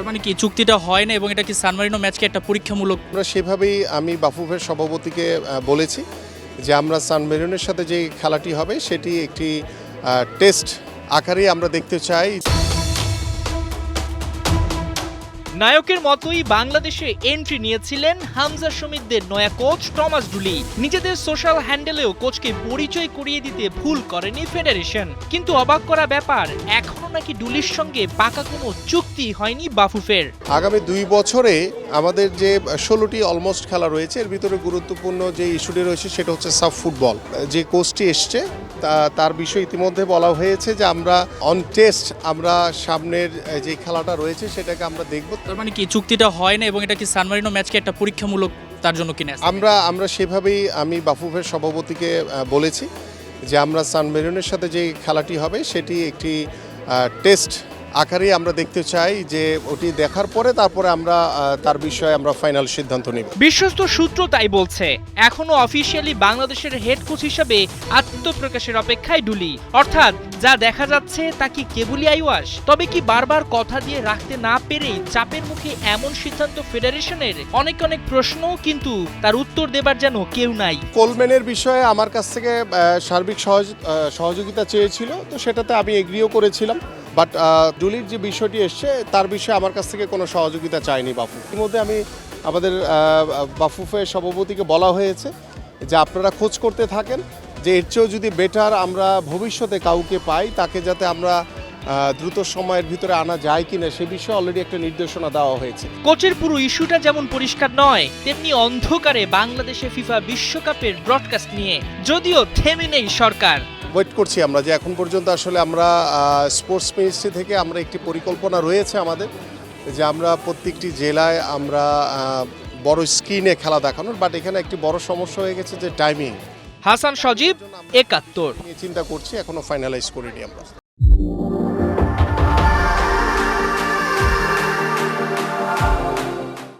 তার মানে কি চুক্তিটা হয় না এবং এটা কি সান মারিনো ম্যাচকে একটা পরীক্ষামূলক? আমরা সেভাবেই আমি বাফুফের সভাপতিকে বলেছি যে আমরা সান মেরিনোর সাথে যে খেলাটি হবে সেটি একটি টেস্ট আকারে আমরা দেখতে চাই। নায়কের মতোই বাংলাদেশে এন্ট্রি নিয়েছিলেন হামজা সমিতদের নয়া কোচ টমাস ডুলি। নিজেদের সোশ্যাল হ্যান্ডেলেও কোচকে পরিচয় করিয়ে দিতে ভুল করেনি ফেডারেশন। কিন্তু অবাক করা ব্যাপার, এখনো নাকি ডুলির সঙ্গে পাকা কোনো চুক্তি হয়নি বাফুফের। আগামী 2 বছরে আমাদের যে 16টি অলমোস্ট খেলা রয়েছে, এর ভিতরে গুরুত্বপূর্ণ যে ইস্যুটি রয়েছে সেটা হচ্ছে সাব ফুটবল। যে কোচটি এসছে তার বিষয়ে ইতিমধ্যে বলা হয়েছে যে আমরা অন টেস্ট আমরা সামনের যে খেলাটা রয়েছে সেটাকে আমরা দেখব। তার মানে কি চুক্তিটা হয় না এবং এটা কি সান মারিনো ম্যাচকে একটা পরীক্ষামূলক তার জন্য কিনে? আমরা সেভাবেই আমি বাফুফের সভাপতিকে বলেছি যে আমরা সান মেরিনোর সাথে যে খেলাটি হবে সেটি একটি টেস্ট আকারে আমরা দেখতে চাই, যে ওটি দেখার পরে তারপরে আমরা তার বিষয়ে আমরা ফাইনাল সিদ্ধান্ত নেব। বিশ্বস্ত সূত্র তাই বলছে। এখনো অফিসিয়ালি বাংলাদেশের হেড কোচ হিসেবে আত্মপ্রকাশের অপেক্ষায় ডুলি। অর্থাৎ যা দেখা যাচ্ছে তা কি কেবলই আইওয়াস? তবে কি বারবার কথা দিয়ে রাখতে না পেরেই চাপের মুখে এমন সিদ্ধান্ত ফেডারেশনের? অনেক প্রশ্ন, কিন্তু তার উত্তর দেবার যেন কেউ নাই। কোলম্যানের বিষয়ে আমার কাছ থেকে সার্বিক সহযোগিতা চেয়েছিল, তো সেটাতে আমি এগ্রিও করেছিলাম। বাট ডুলির যে বিষয়টি এসছে তার বিষয়ে আমার কাছ থেকে কোনো সহযোগিতা চাইনি বাফু। ইতিমধ্যে আমি আমাদের বাফুফের সভাপতিকে বলা হয়েছে যে আপনারা খোঁজ করতে থাকেন, যে এর চেয়েও যদি বেটার আমরা ভবিষ্যতে কাউকে পাই তাকে যাতে আমরা দ্রুত সময়ের ভিতরে আনা যায় কিনা সে বিষয়ে অলরেডি একটা নির্দেশনা দেওয়া হয়েছে। কোচের পুরো ইস্যুটা যেমন পরিষ্কার নয়, তেমনি অন্ধকারে বাংলাদেশে ফিফা বিশ্বকাপের ব্রডকাস্ট নিয়ে যদিও থেমে নেই সরকার। ওয়েট করছি আমরা, যে এখন পর্যন্ত আসলে আমরা স্পোর্টস মিনিস্ট্রি থেকে আমরা একটি পরিকল্পনা রয়েছে আমাদের, যে আমরা প্রত্যেকটি জেলায় আমরা বড় স্ক্রিনে খেলা দেখানোর। বাট এখানে একটি বড় সমস্যা হয়ে গেছে যে টাইমিং। হাসান সজীব, ৭১। চিন্তা করছি, এখনো ফাইনালাইজ করিনি আমরা।